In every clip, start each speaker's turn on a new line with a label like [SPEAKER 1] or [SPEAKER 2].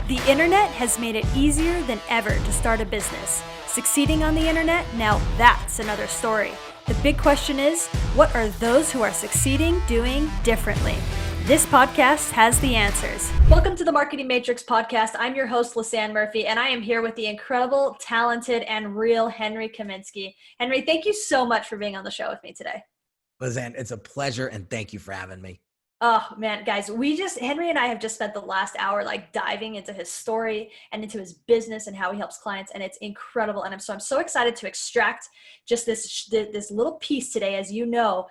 [SPEAKER 1] The internet has made it easier than ever to start a business. Succeeding on the internet, now that's another story. The big question is, what are those who are succeeding doing differently? This podcast has the answers. Welcome to the Marketing Matrix podcast. I'm your host, Lisanne Murphy, and I am here with the incredible, talented, and real Henry Kaminski. Henry, thank you so much for being on the show with me today.
[SPEAKER 2] Lisanne, it's a pleasure, and thank you for having me.
[SPEAKER 1] Oh man, guys, Henry and I have just spent the last hour diving into his story and into his business and how he helps clients, and it's incredible. And I'm so excited to extract just this little piece today, as you know.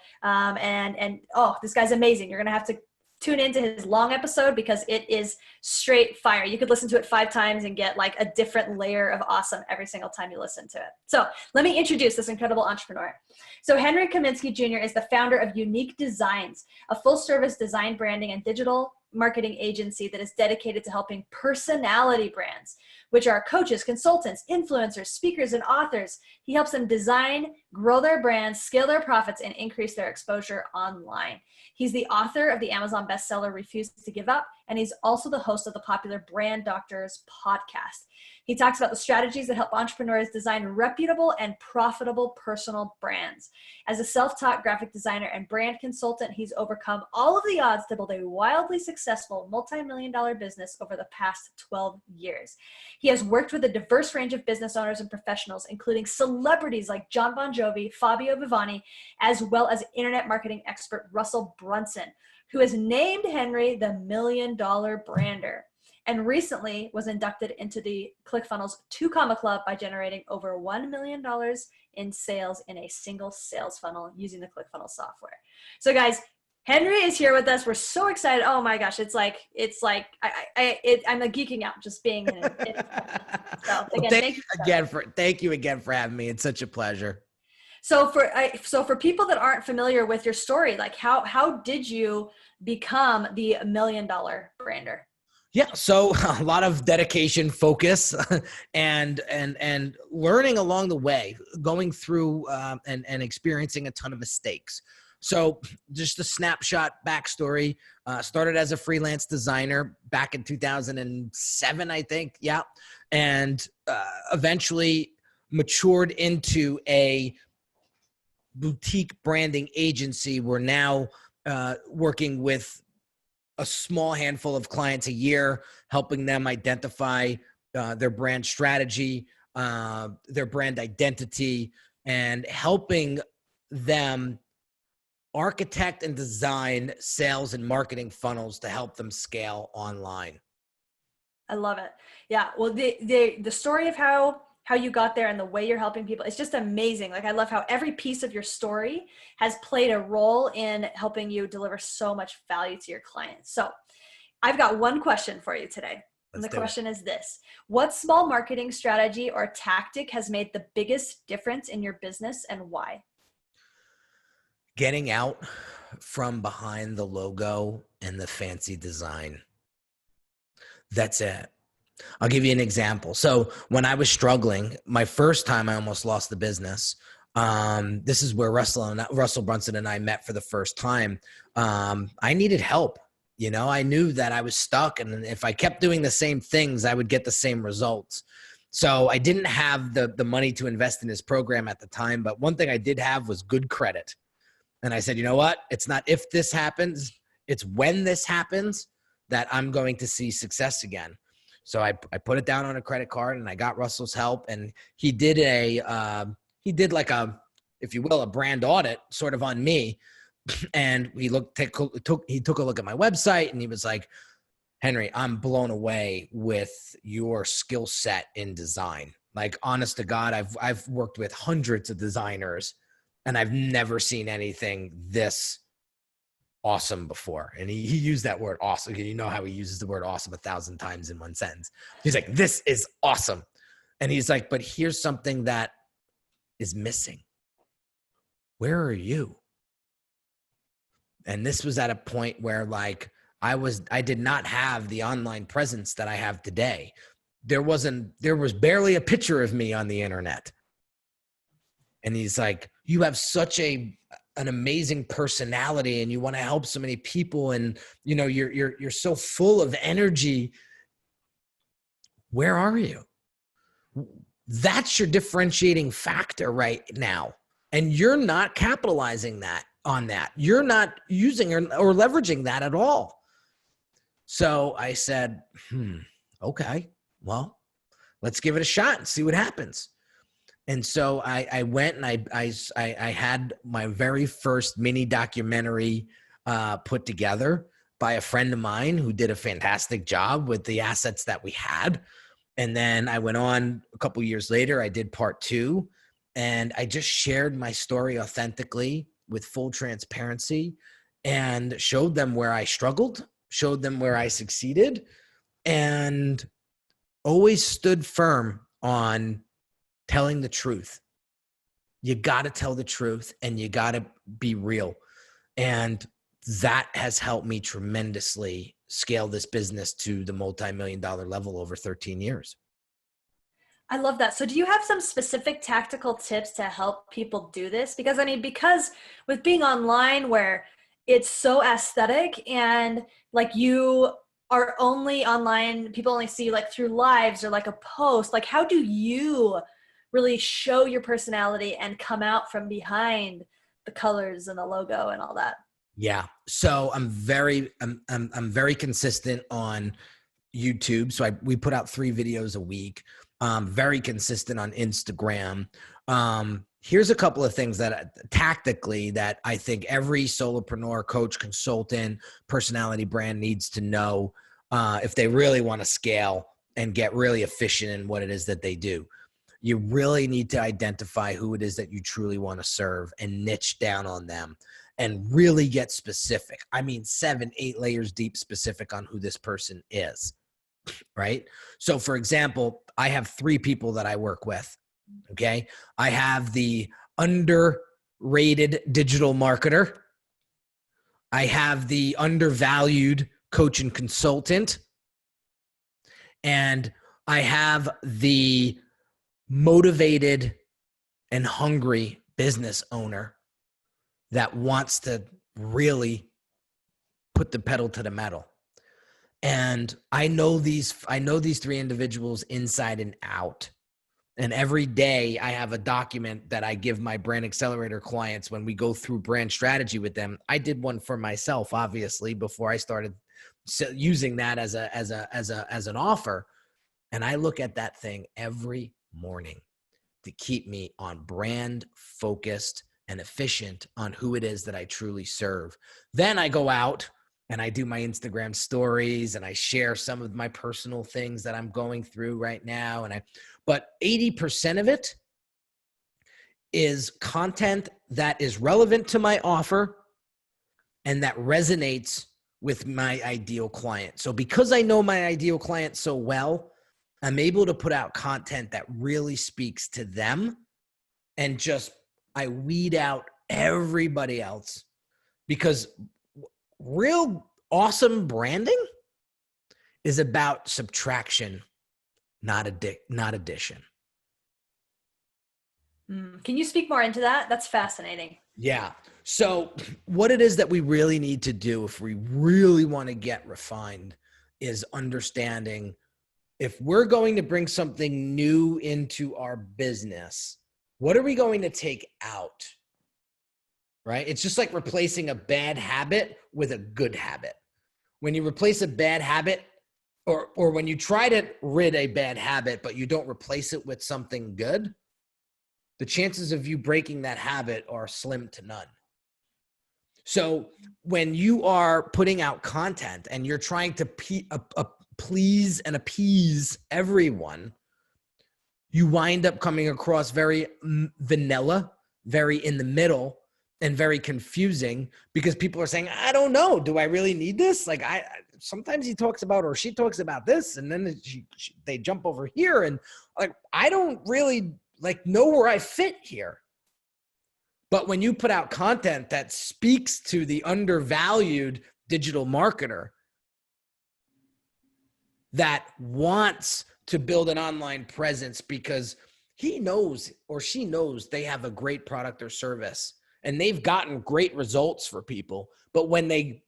[SPEAKER 1] This guy's amazing. You're gonna have to tune into his long episode because it is straight fire. You could listen to it 5 times and get a different layer of awesome every single time you listen to it. So let me introduce this incredible entrepreneur. So Henry Kaminski Jr. is the founder of Unique Designz, a full-service design, branding, and digital marketing agency that is dedicated to helping personality brands, which are coaches, consultants, influencers, speakers, and authors. He helps them design, grow their brands, scale their profits, and increase their exposure online. He's the author of the Amazon bestseller, Refuse to Give Up, and he's also the host of the popular Brand Doctors podcast. He talks about the strategies that help entrepreneurs design reputable and profitable personal brands. As a self-taught graphic designer and brand consultant, he's overcome all of the odds to build a wildly successful multi-million-dollar business over the past 12 years. He has worked with a diverse range of business owners and professionals, including celebrities like John Bon Jovi, Fabio Vivani, as well as internet marketing expert Russell Brunson, who has named Henry the $1 Million Brander, and recently was inducted into the ClickFunnels 2 Comma Club by generating over $1 million in sales in a single sales funnel using the ClickFunnels software. So guys, Henry is here with us. We're so excited. Oh my gosh, I'm geeking out just being in it. So again,
[SPEAKER 2] thank you again for having me. It's such a pleasure.
[SPEAKER 1] So for people that aren't familiar with your story, how did you become the $1 Million Brander?
[SPEAKER 2] Yeah, so a lot of dedication, focus, and learning along the way, going through and experiencing a ton of mistakes. So just a snapshot backstory, started as a freelance designer back in 2007, I think. Yeah. And eventually matured into a boutique branding agency. We're now working with a small handful of clients a year, helping them identify their brand strategy, their brand identity, and helping them architect and design sales and marketing funnels to help them scale online.
[SPEAKER 1] I love it. Yeah. Well, the story of how you got there and the way you're helping people, it's just amazing. I love how every piece of your story has played a role in helping you deliver so much value to your clients. So I've got one question for you today. And the question is this: what small marketing strategy or tactic has made the biggest difference in your business, and why?
[SPEAKER 2] Getting out from behind the logo and the fancy design. That's it. I'll give you an example. So when I was struggling, my first time I almost lost the business. This is where Russell Brunson and I met for the first time. I needed help. I knew that I was stuck, and if I kept doing the same things, I would get the same results. So I didn't have the money to invest in his program at the time, but one thing I did have was good credit. And I said, you know what? It's not if this happens, it's when this happens that I'm going to see success again. So I put it down on a credit card, and I got Russell's help, and he did a if you will, a brand audit sort of on me. And he took a look at my website, and he was like, Henry, I'm blown away with your skill set in design. Honest to God, I've worked with hundreds of designers, and I've never seen anything this awesome before. And he used that word awesome. You know how he uses the word awesome 1,000 times in one sentence. He's like, this is awesome. And he's like, but here's something that is missing. Where are you? And this was at a point where I did not have the online presence that I have today. There was barely a picture of me on the internet. And he's like, you have such an amazing personality, and you want to help so many people, and you're so full of energy. Where are you? That's your differentiating factor right now. And you're not capitalizing on that. You're not using or leveraging that at all. So I said, okay, well, let's give it a shot and see what happens. And so I went and I had my very first mini documentary put together by a friend of mine who did a fantastic job with the assets that we had. And then I went on a couple of years later, I did part 2, and I just shared my story authentically with full transparency and showed them where I struggled, showed them where I succeeded, and always stood firm on telling the truth. You got to tell the truth and you got to be real. And that has helped me tremendously scale this business to the multi-million-dollar level over 13 years.
[SPEAKER 1] I love that. So do you have some specific tactical tips to help people do this? Because I mean, because with being online where it's so aesthetic and like you are only online, people only see you like through lives or like a post, like how do you really show your personality and come out from behind the colors and the logo and all that?
[SPEAKER 2] Yeah. So I'm very consistent on YouTube. So we put out 3 videos a week. Very consistent on Instagram. Here's a couple of things that tactically that I think every solopreneur, coach, consultant, personality brand needs to know if they really want to scale and get really efficient in what it is that they do. You really need to identify who it is that you truly want to serve and niche down on them and really get specific. I mean, 7, 8 layers deep specific on who this person is, right? So for example, I have 3 people that I work with, okay? I have the underrated digital marketer. I have the undervalued coach and consultant. And I have the motivated and hungry business owner that wants to really put the pedal to the metal. And I know these 3 individuals inside and out. And every day I have a document that I give my brand accelerator clients when we go through brand strategy with them. I did one for myself, obviously, before I started using that as an offer. And I look at that thing every morning to keep me on brand, focused, and efficient on who it is that I truly serve. Then I go out and I do my Instagram stories and I share some of my personal things that I'm going through right now. But 80% of it is content that is relevant to my offer and that resonates with my ideal client. So because I know my ideal client so well, I'm able to put out content that really speaks to them, and just I weed out everybody else, because real awesome branding is about subtraction, not addition.
[SPEAKER 1] Can you speak more into that? That's fascinating.
[SPEAKER 2] Yeah. So what it is that we really need to do if we really want to get refined is understanding if we're going to bring something new into our business, what are we going to take out? Right? It's just like replacing a bad habit with a good habit. When you replace a bad habit, or when you try to rid a bad habit, but you don't replace it with something good, the chances of you breaking that habit are slim to none. So when you are putting out content and you're trying to please and appease everyone, you wind up coming across very vanilla, very in the middle, and very confusing, because people are saying, I don't know, do I really need this? Like sometimes he talks about, or she talks about this, and then they jump over here, and like, I don't really know where I fit here. But when you put out content that speaks to the undervalued digital marketer that wants to build an online presence because he knows or she knows they have a great product or service and they've gotten great results for people, but when they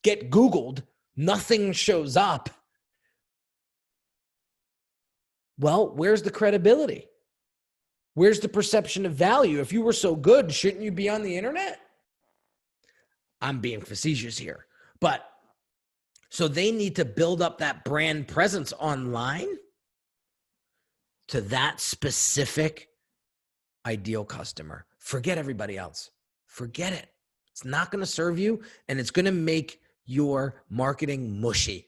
[SPEAKER 2] get Googled, nothing shows up. Well, where's the credibility? Where's the perception of value? If you were so good, shouldn't you be on the internet? I'm being facetious here. But so they need to build up that brand presence online to that specific ideal customer. Forget everybody else. Forget it. It's not going to serve you, and it's going to make your marketing mushy.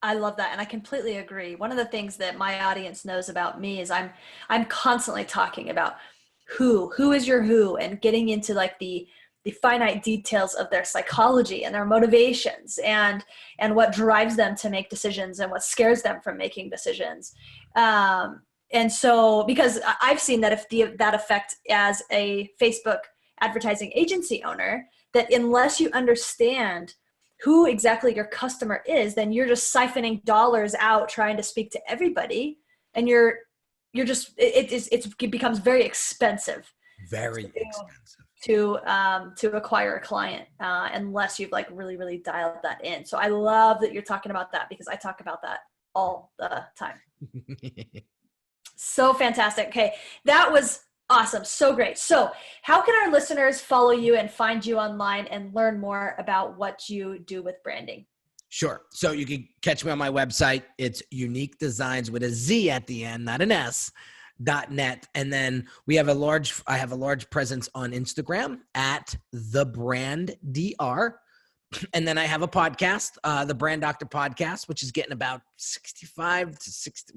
[SPEAKER 1] I love that. And I completely agree. One of the things that my audience knows about me is I'm constantly talking about who is your who, and getting into like the finite details of their psychology and their motivations and what drives them to make decisions and what scares them from making decisions. And so, because I've seen that that effect as a Facebook advertising agency owner, that unless you understand who exactly your customer is, then you're just siphoning dollars out trying to speak to everybody, and you're just it becomes very expensive.
[SPEAKER 2] Very expensive
[SPEAKER 1] to acquire a client unless you've like really dialed that in. So I love that you're talking about that, because I talk about that all the time. So fantastic. Okay, that was awesome. So great. So how can our listeners follow you and find you online and learn more about what you do with branding?
[SPEAKER 2] Sure. So you can catch me on my website. It's Unique Designz with a Z at the end, not an S, .net. And then I have a large presence on Instagram at the brand DR. And then I have a podcast, the Brand Doctor Podcast, which is getting about 65 to 60,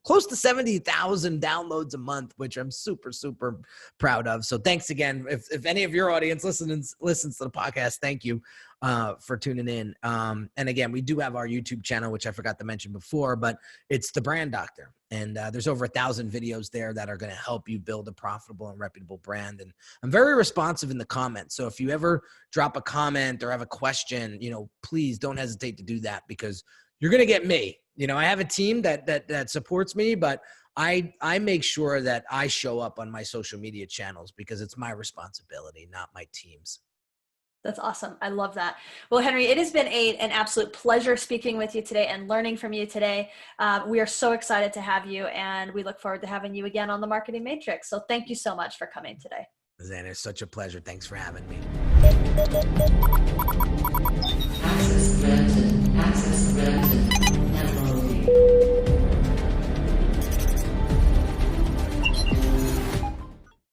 [SPEAKER 2] close to 70,000 downloads a month, which I'm super, super proud of. So thanks again. If any of your audience listens to the podcast, thank you for tuning in. And again, we do have our YouTube channel, which I forgot to mention before, but it's the Brand Doctor. And there's over 1,000 videos there that are going to help you build a profitable and reputable brand. And I'm very responsive in the comments. So if you ever drop a comment or have a question, please don't hesitate to do that, because you're going to get me. I have a team that supports me, but I make sure that I show up on my social media channels, because it's my responsibility, not my team's.
[SPEAKER 1] That's awesome. I love that. Well, Henry, it has been an absolute pleasure speaking with you today and learning from you today. We are so excited to have you, and we look forward to having you again on the Marketing Matrix. So thank you so much for coming today.
[SPEAKER 2] Lisanne, it's such a pleasure. Thanks for having me.
[SPEAKER 3] Access granted. Access granted. Temporarily.